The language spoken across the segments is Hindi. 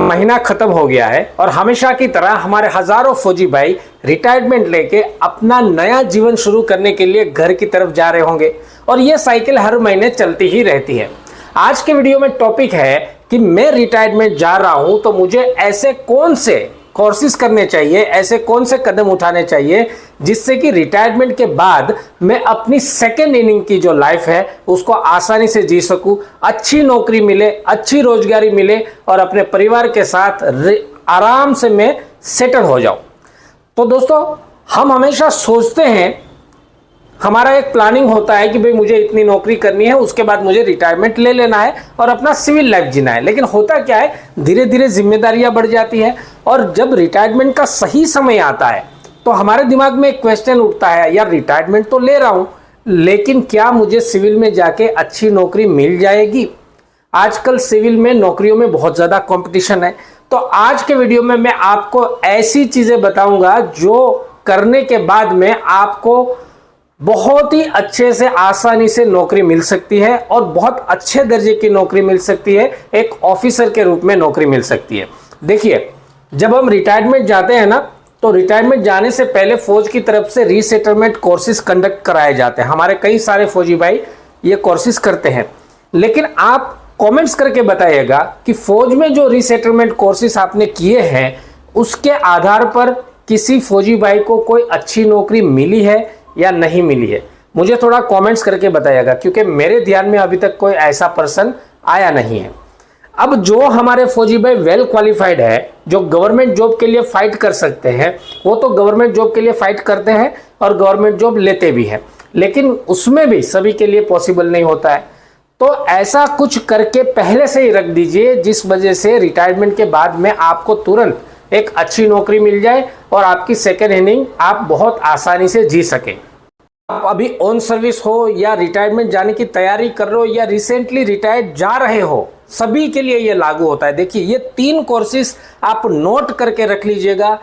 महीना खत्म हो गया है और हमेशा की तरह हमारे हजारों फौजी भाई रिटायरमेंट लेके अपना नया जीवन शुरू करने के लिए घर की तरफ जा रहे होंगे और ये साइकिल हर महीने चलती ही रहती है। आज के वीडियो में टॉपिक है कि मैं रिटायरमेंट जा रहा हूं तो मुझे ऐसे कौन से कोर्सेज करने चाहिए, ऐसे कौन से कदम उठाने चाहिए जिससे कि रिटायरमेंट के बाद मैं अपनी सेकेंड इनिंग की जो लाइफ है उसको आसानी से जी सकूं, अच्छी नौकरी मिले, अच्छी रोजगारी मिले और अपने परिवार के साथ आराम से मैं सेटल हो जाऊं। तो दोस्तों, हम हमेशा सोचते हैं, हमारा एक प्लानिंग होता है कि भाई मुझे इतनी नौकरी करनी है, उसके बाद मुझे रिटायरमेंट ले लेना है और अपना सिविल लाइफ जीना है। लेकिन होता क्या है, धीरे धीरे जिम्मेदारियां बढ़ जाती है और जब रिटायरमेंट का सही समय आता है तो हमारे दिमाग में एक क्वेश्चन उठता है, यार रिटायरमेंट तो ले रहा हूं लेकिन क्या मुझे सिविल में जाके अच्छी नौकरी मिल जाएगी। आजकल सिविल में नौकरियों में बहुत ज्यादा कंपटीशन है। तो आज के वीडियो में मैं आपको ऐसी चीजें बताऊंगा जो करने के बाद में आपको बहुत ही अच्छे से आसानी से नौकरी मिल सकती है और बहुत अच्छे दर्जे की नौकरी मिल सकती है, एक ऑफिसर के रूप में नौकरी मिल सकती है। देखिए, जब हम रिटायरमेंट जाते हैं ना, तो रिटायरमेंट जाने से पहले फौज की तरफ से रीसेटलमेंट कोर्सेज कंडक्ट कराए जाते हैं। हमारे कई सारे फौजी भाई ये कोर्सेज करते हैं। लेकिन आप कमेंट्स करके बताइएगा कि फौज में जो रीसेटलमेंट कोर्सेज आपने किए हैं उसके आधार पर किसी फौजी भाई को कोई अच्छी नौकरी मिली है या नहीं मिली है। मुझे थोड़ा कमेंट्स करके बताइएगा, क्योंकि मेरे ध्यान में अभी तक कोई ऐसा पर्सन आया नहीं है। अब जो हमारे फौजी भाई वेल क्वालिफाइड है, जो गवर्नमेंट जॉब के लिए फाइट कर सकते हैं, वो तो गवर्नमेंट जॉब के लिए फाइट करते हैं और गवर्नमेंट जॉब लेते भी हैं, लेकिन उसमें भी सभी के लिए पॉसिबल नहीं होता है। तो ऐसा कुछ करके पहले से ही रख दीजिए जिस वजह से रिटायरमेंट के बाद में आपको तुरंत एक अच्छी नौकरी मिल जाए और आपकी सेकेंड इनिंग आप बहुत आसानी से जी सके। आप अभी ऑन सर्विस हो या रिटायरमेंट जाने की तैयारी कर रहे हो या रिसेंटली रिटायर्ड जा रहे हो, सभी के लिए ये लागू होता है। देखिए, ये 3 कोर्सेज आप नोट करके रख लीजिएगा।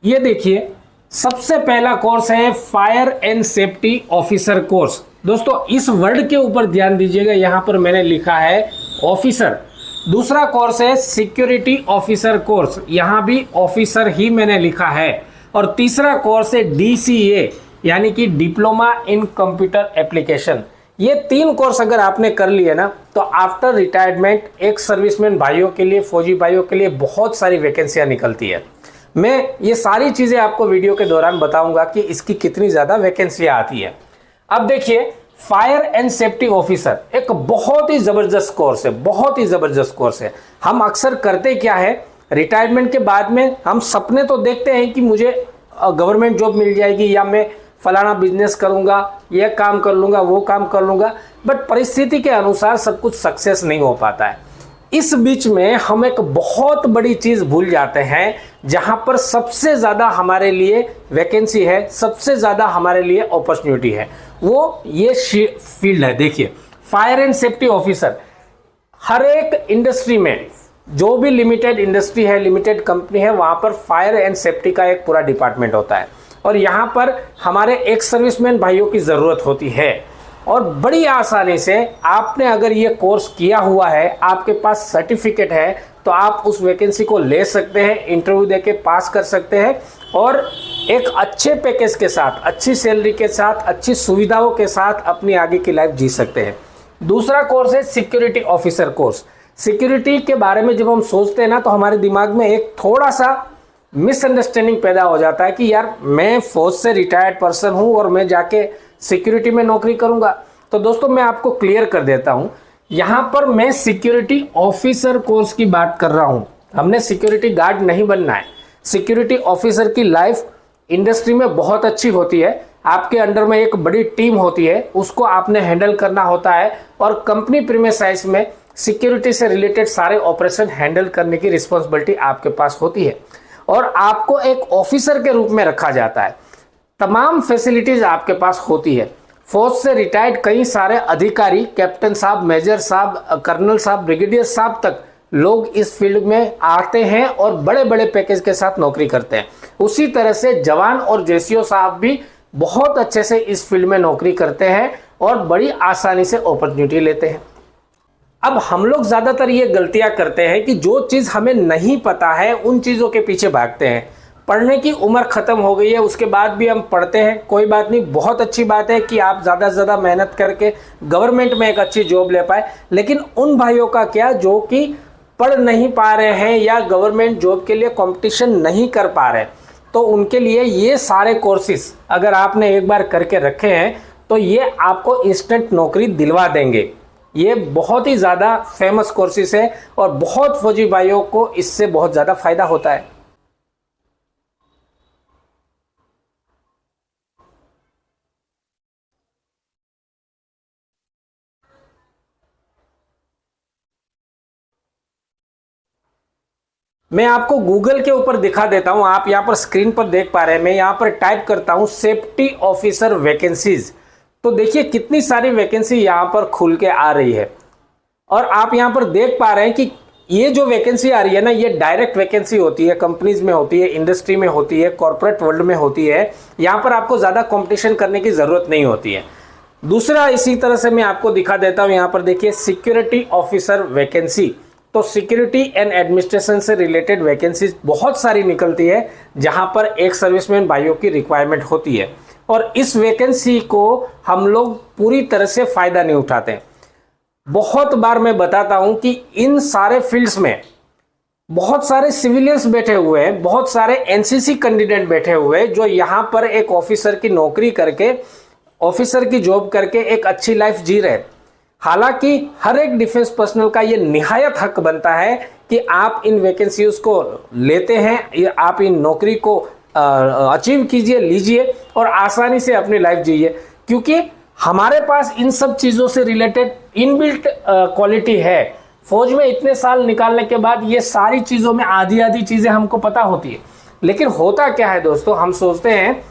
ये देखिए, सबसे पहला कोर्स है fire and safety officer course. दोस्तों, इस वर्ड के ऊपर ध्यान दीजिएगा, यहां पर मैंने लिखा है ऑफिसर। दूसरा कोर्स है सिक्योरिटी ऑफिसर कोर्स, यहां भी ऑफिसर ही मैंने लिखा है। और तीसरा कोर्स है DCA यानी कि डिप्लोमा इन कंप्यूटर एप्लीकेशन। ये 3 कोर्स अगर आपने कर लिए ना, तो आफ्टर रिटायरमेंट एक सर्विसमैन भाइयों के लिए, फौजी भाइयों के लिए बहुत सारी वैकेंसियां निकलती है। मैं ये सारी चीजें आपको वीडियो के दौरान बताऊंगा कि इसकी कितनी ज्यादा वैकेंसियां आती है। अब देखिए, फायर एंड सेफ्टी ऑफिसर एक बहुत ही जबरदस्त कोर्स है, बहुत ही जबरदस्त कोर्स है। हम अक्सर करते क्या है, रिटायरमेंट के बाद में हम सपने तो देखते हैं कि मुझे गवर्नमेंट जॉब मिल जाएगी या मैं फलाना बिजनेस करूंगा, ये काम कर लूंगा, वो काम कर लूंगा, बट परिस्थिति के अनुसार सब कुछ सक्सेस नहीं हो पाता है। इस बीच में हम एक बहुत बड़ी चीज भूल जाते हैं, जहां पर सबसे ज्यादा हमारे लिए वैकेंसी है, सबसे ज्यादा हमारे लिए अपॉर्चुनिटी है, वो ये फील्ड है। देखिए, फायर एंड सेफ्टी ऑफिसर हर एक इंडस्ट्री में, जो भी लिमिटेड इंडस्ट्री है, लिमिटेड कंपनी है, वहां पर फायर एंड सेफ्टी का एक पूरा डिपार्टमेंट होता है और यहां पर हमारे एक्स सर्विसमैन भाइयों की जरूरत होती है। और बड़ी आसानी से आपने अगर ये कोर्स किया हुआ है, आपके पास सर्टिफिकेट है, तो आप उस वैकेंसी को ले सकते हैं, इंटरव्यू देके पास कर सकते हैं और एक अच्छे पैकेज के साथ, अच्छी सैलरी के साथ, अच्छी सुविधाओं के साथ अपनी आगे की लाइफ जी सकते हैं। दूसरा कोर्स है सिक्योरिटी ऑफिसर कोर्स। सिक्योरिटी के बारे में जब हम सोचते हैं ना, तो हमारे दिमाग में एक थोड़ा सा मिसअंडरस्टैंडिंग पैदा हो जाता है कि यार मैं फौज से रिटायर्ड पर्सन हूं और मैं जाके सिक्योरिटी में नौकरी करूंगा। तो दोस्तों, मैं आपको क्लियर कर देता हूं, यहां पर मैं सिक्योरिटी ऑफिसर कोर्स की बात कर रहा हूं। हमने सिक्योरिटी गार्ड नहीं बनना है। सिक्योरिटी ऑफिसर की लाइफ इंडस्ट्री में बहुत अच्छी होती है। आपके अंडर में एक बड़ी टीम होती है, उसको आपने हैंडल करना होता है और कंपनी प्रीमाइसेस में सिक्योरिटी से रिलेटेड सारे ऑपरेशन हैंडल करने की रिस्पॉन्सिबिलिटी आपके पास होती है और आपको एक ऑफिसर के रूप में रखा जाता है। तमाम फैसिलिटीज आपके पास होती है। फौज से रिटायर्ड कई सारे अधिकारी, कैप्टन साहब, मेजर साहब, कर्नल साहब, ब्रिगेडियर साहब तक लोग इस फील्ड में आते हैं और बड़े बड़े पैकेज के साथ नौकरी करते हैं। उसी तरह से जवान और जेसीओ साहब भी बहुत अच्छे से इस फील्ड में नौकरी करते हैं और बड़ी आसानी से अपॉर्चुनिटी लेते हैं। अब हम लोग ज्यादातर ये गलतियां करते हैं कि जो चीज हमें नहीं पता है उन चीजों के पीछे भागते हैं। पढ़ने की उम्र खत्म हो गई है, उसके बाद भी हम पढ़ते हैं। कोई बात नहीं, बहुत अच्छी बात है कि आप ज़्यादा से ज़्यादा मेहनत करके गवर्नमेंट में एक अच्छी जॉब ले पाए, लेकिन उन भाइयों का क्या जो कि पढ़ नहीं पा रहे हैं या गवर्नमेंट जॉब के लिए कंपटीशन नहीं कर पा रहे, तो उनके लिए ये सारे कोर्सेज अगर आपने एक बार करके रखे हैं तो ये आपको इंस्टेंट नौकरी दिलवा देंगे। ये बहुत ही ज़्यादा फेमस कोर्सेज है और बहुत फौजी भाइयों को इससे बहुत ज़्यादा फायदा होता है। मैं आपको गूगल के ऊपर दिखा देता हूं, आप यहां पर स्क्रीन पर देख पा रहे हैं। मैं यहां पर टाइप करता हूं सेफ्टी ऑफिसर वैकेंसीज, तो देखिए कितनी सारी वैकेंसी यहां पर खुल के आ रही है। और आप यहां पर देख पा रहे हैं कि ये जो वैकेंसी आ रही है ना, ये डायरेक्ट वैकेंसी होती है, कंपनीज में होती है, इंडस्ट्री में होती है, कॉर्पोरेट वर्ल्ड में होती है। यहां पर आपको ज्यादा कंपटीशन करने की जरूरत नहीं होती है। दूसरा इसी तरह से मैं आपको दिखा देता हूं, यहां पर देखिए सिक्योरिटी ऑफिसर वैकेंसी। तो सिक्योरिटी एंड एडमिनिस्ट्रेशन से रिलेटेड वैकेंसीज बहुत सारी निकलती है जहां पर एक सर्विसमैन भाइयों की रिक्वायरमेंट होती है, और इस वैकेंसी को हम लोग पूरी तरह से फायदा नहीं उठाते। बहुत बार मैं बताता हूं कि इन सारे फील्ड्स में बहुत सारे सिविलियंस बैठे हुए हैं, बहुत सारे एनसीसी कैंडिडेट बैठे हुए हैं जो यहां पर एक ऑफिसर की नौकरी करके, ऑफिसर की जॉब करके एक अच्छी लाइफ जी रहे हैं। हालांकि हर एक डिफेंस पर्सनल का ये निहायत हक बनता है कि आप इन वैकेंसीज को लेते हैं, आप इन नौकरी को अचीव कीजिए, लीजिए और आसानी से अपनी लाइफ जिए, क्योंकि हमारे पास इन सब चीज़ों से रिलेटेड इनबिल्ट क्वालिटी है। फौज में इतने साल निकालने के बाद ये सारी चीज़ों में आधी आधी चीज़ें हमको पता होती है। लेकिन होता क्या है दोस्तों, हम सोचते हैं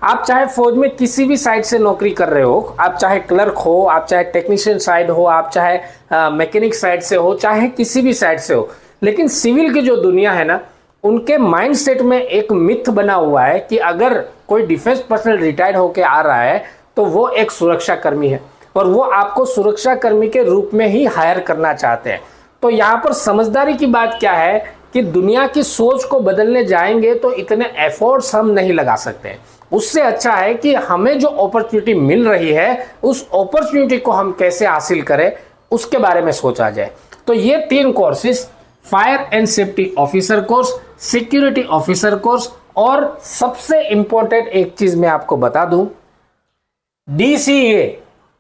आप चाहे फौज में किसी भी साइड से नौकरी कर रहे हो, आप चाहे क्लर्क हो, आप चाहे टेक्नीशियन साइड हो, आप चाहे मैकेनिक साइड से हो, चाहे किसी भी साइड से हो, लेकिन सिविल की जो दुनिया है ना, उनके माइंडसेट में एक मिथ बना हुआ है कि अगर कोई डिफेंस पर्सनल रिटायर्ड होकर आ रहा है तो वो एक सुरक्षा कर्मी है और वो आपको सुरक्षा कर्मी के रूप में ही हायर करना चाहते हैं। तो यहाँ पर समझदारी की बात क्या है कि दुनिया की सोच को बदलने जाएंगे तो इतने एफर्ट्स हम नहीं लगा सकते। उससे अच्छा है कि हमें जो अपॉर्चुनिटी मिल रही है उस अपॉर्चुनिटी को हम कैसे हासिल करें उसके बारे में सोचा जाए। तो ये 3 courses, fire and safety officer course, security officer course, और सबसे इंपॉर्टेंट एक चीज मैं आपको बता दूं, DCA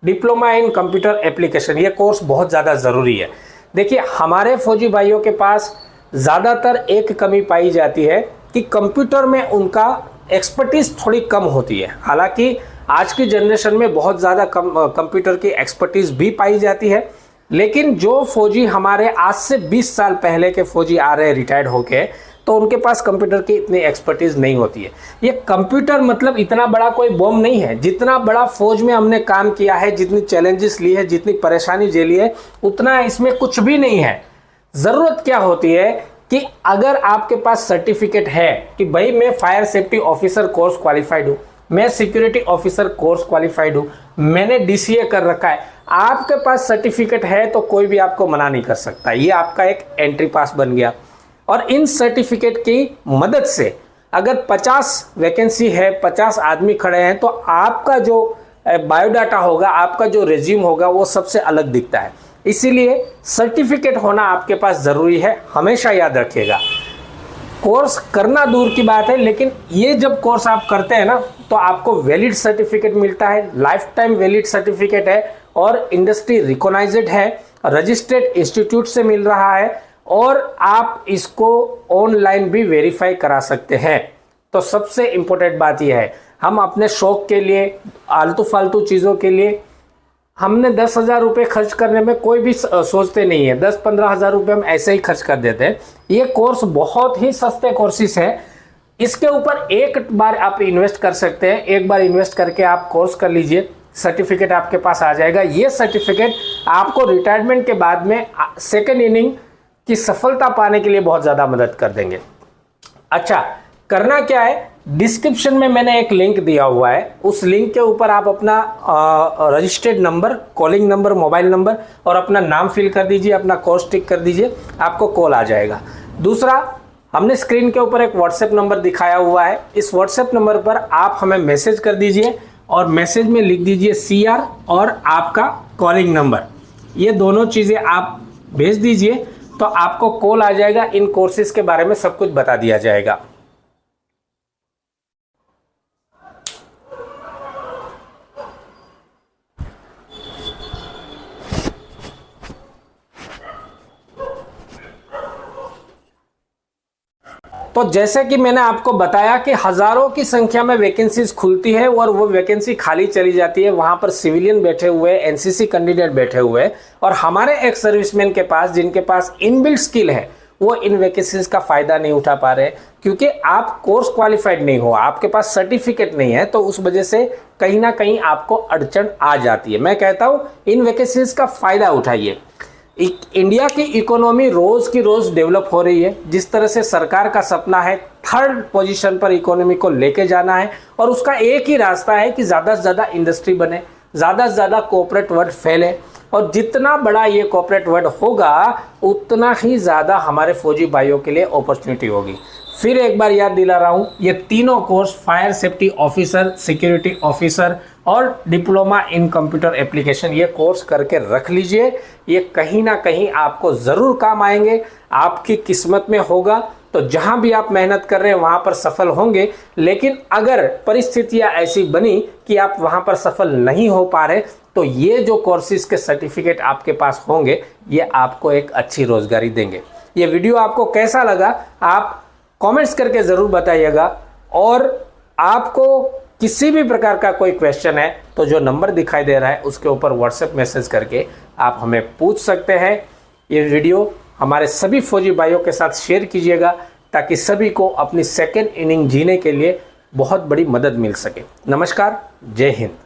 diploma in computer application, ये कोर्स बहुत ज़्यादा ज़रूरी है। देखिए हमारे फौजी भाइयों के पास ज़्यादातर एक कमी पाई जाती है कि कंप्यूटर में उनका एक्सपर्टीज़ थोड़ी कम होती है। हालांकि आज की जनरेशन में बहुत ज़्यादा कंप्यूटर की एक्सपर्टीज़ भी पाई जाती है, लेकिन जो फौजी हमारे आज से 20 साल पहले के फौजी आ रहे हैं रिटायर्ड होके, तो उनके पास कंप्यूटर की इतनी एक्सपर्टीज नहीं होती है। ये कंप्यूटर मतलब इतना बड़ा कोई बॉम्ब नहीं है। जितना बड़ा फौज में हमने काम किया है, जितनी चैलेंजेस ली है, जितनी परेशानी झेली है, उतना इसमें कुछ भी नहीं है। ज़रूरत क्या होती है कि अगर आपके पास सर्टिफिकेट है कि भाई मैं fire safety officer course qualified हूँ, मैं सिक्योरिटी ऑफिसर कोर्स क्वालिफाइड हूँ, मैंने DCA कर रखा है, आपके पास सर्टिफिकेट है तो कोई भी आपको मना नहीं कर सकता। ये आपका एक एंट्री पास बन गया। और इन सर्टिफिकेट की मदद से अगर 50 वैकेंसी है, 50 आदमी खड़े हैं, तो आपका जो बायोडाटा होगा, आपका जो रिज्यूम होगा, वो सबसे अलग दिखता है। इसीलिए सर्टिफिकेट होना आपके पास ज़रूरी है, हमेशा याद रखिएगा। कोर्स करना दूर की बात है, लेकिन ये जब कोर्स आप करते हैं ना, तो आपको वैलिड सर्टिफिकेट मिलता है, लाइफ टाइम वैलिड सर्टिफिकेट है, और इंडस्ट्री रिकॉग्नाइज्ड है, रजिस्टर्ड इंस्टीट्यूट से मिल रहा है, और आप इसको ऑनलाइन भी वेरीफाई करा सकते हैं। तो सबसे इंपॉर्टेंट बात यह है, हम अपने शौक के लिए, आलतू फालतू चीज़ों के लिए हमने 10,000 रुपये खर्च करने में कोई भी सोचते नहीं है। 10-15 हज़ार रुपये हम ऐसे ही खर्च कर देते हैं। ये कोर्स बहुत ही सस्ते कोर्सेज है। इसके ऊपर एक बार आप इन्वेस्ट कर सकते हैं, एक बार इन्वेस्ट करके आप कोर्स कर लीजिए, सर्टिफिकेट आपके पास आ जाएगा। ये सर्टिफिकेट आपको रिटायरमेंट के बाद में सेकेंड इनिंग की सफलता पाने के लिए बहुत ज़्यादा मदद कर देंगे। अच्छा, करना क्या है डिस्क्रिप्शन में मैंने एक लिंक दिया हुआ है, उस लिंक के ऊपर आप अपना registered number, calling number, mobile number और अपना नाम फिल कर दीजिए, अपना कोर्स टिक कर दीजिए, आपको कॉल आ जाएगा। दूसरा, हमने स्क्रीन के ऊपर एक व्हाट्सएप नंबर दिखाया हुआ है, इस व्हाट्सएप नंबर पर आप हमें मैसेज कर दीजिए और मैसेज में लिख दीजिए CR और आपका कॉलिंग नंबर, ये दोनों चीज़ें आप भेज दीजिए तो आपको कॉल आ जाएगा। इन कोर्सेज के बारे में सब कुछ बता दिया जाएगा। तो जैसे कि मैंने आपको बताया कि हजारों की संख्या में वैकेंसीज खुलती है और वो वैकेंसी खाली चली जाती है, वहां पर सिविलियन बैठे हुए, एनसीसी कैंडिडेट बैठे हुए, और हमारे एक सर्विसमैन के पास जिनके पास इनबिल्ट स्किल है वो इन वैकेंसीज का फायदा नहीं उठा पा रहे क्योंकि आप कोर्स क्वालिफाइड नहीं हो, आपके पास सर्टिफिकेट नहीं है, तो उस वजह से कहीं ना कहीं आपको अड़चन आ जाती है। मैं कहता हूं इन वैकेंसीज का फायदा उठाइए। इंडिया की इकोनॉमी रोज की रोज डेवलप हो रही है, जिस तरह से सरकार का सपना है 3rd पोजीशन पर इकोनॉमी को लेके जाना है, और उसका एक ही रास्ता है कि ज़्यादा से ज़्यादा इंडस्ट्री बने, ज़्यादा से ज़्यादा कॉर्पोरेट वर्ल्ड फैले, और जितना बड़ा ये कॉर्पोरेट वर्ल्ड होगा उतना ही ज़्यादा हमारे फौजी भाइयों के लिए अपॉर्चुनिटी होगी। फिर एक बार याद दिला रहा हूँ, ये तीनों course fire safety officer, security officer और डिप्लोमा इन कंप्यूटर एप्लीकेशन, ये कोर्स करके रख लीजिए। ये कहीं ना कहीं आपको ज़रूर काम आएंगे, आपकी किस्मत में होगा तो जहां भी आप मेहनत कर रहे हैं वहां पर सफल होंगे। लेकिन अगर परिस्थितियां ऐसी बनी कि आप वहां पर सफल नहीं हो पा रहे तो ये जो कोर्सेज के सर्टिफिकेट आपके पास होंगे ये आपको एक अच्छी रोजगारी देंगे। ये वीडियो आपको कैसा लगा आप कमेंट्स करके ज़रूर बताइएगा, और आपको किसी भी प्रकार का कोई क्वेश्चन है तो जो नंबर दिखाई दे रहा है उसके ऊपर व्हाट्सएप मैसेज करके आप हमें पूछ सकते हैं। ये वीडियो हमारे सभी फौजी भाइयों के साथ शेयर कीजिएगा ताकि सभी को अपनी सेकेंड इनिंग जीने के लिए बहुत बड़ी मदद मिल सके। नमस्कार, जय हिंद।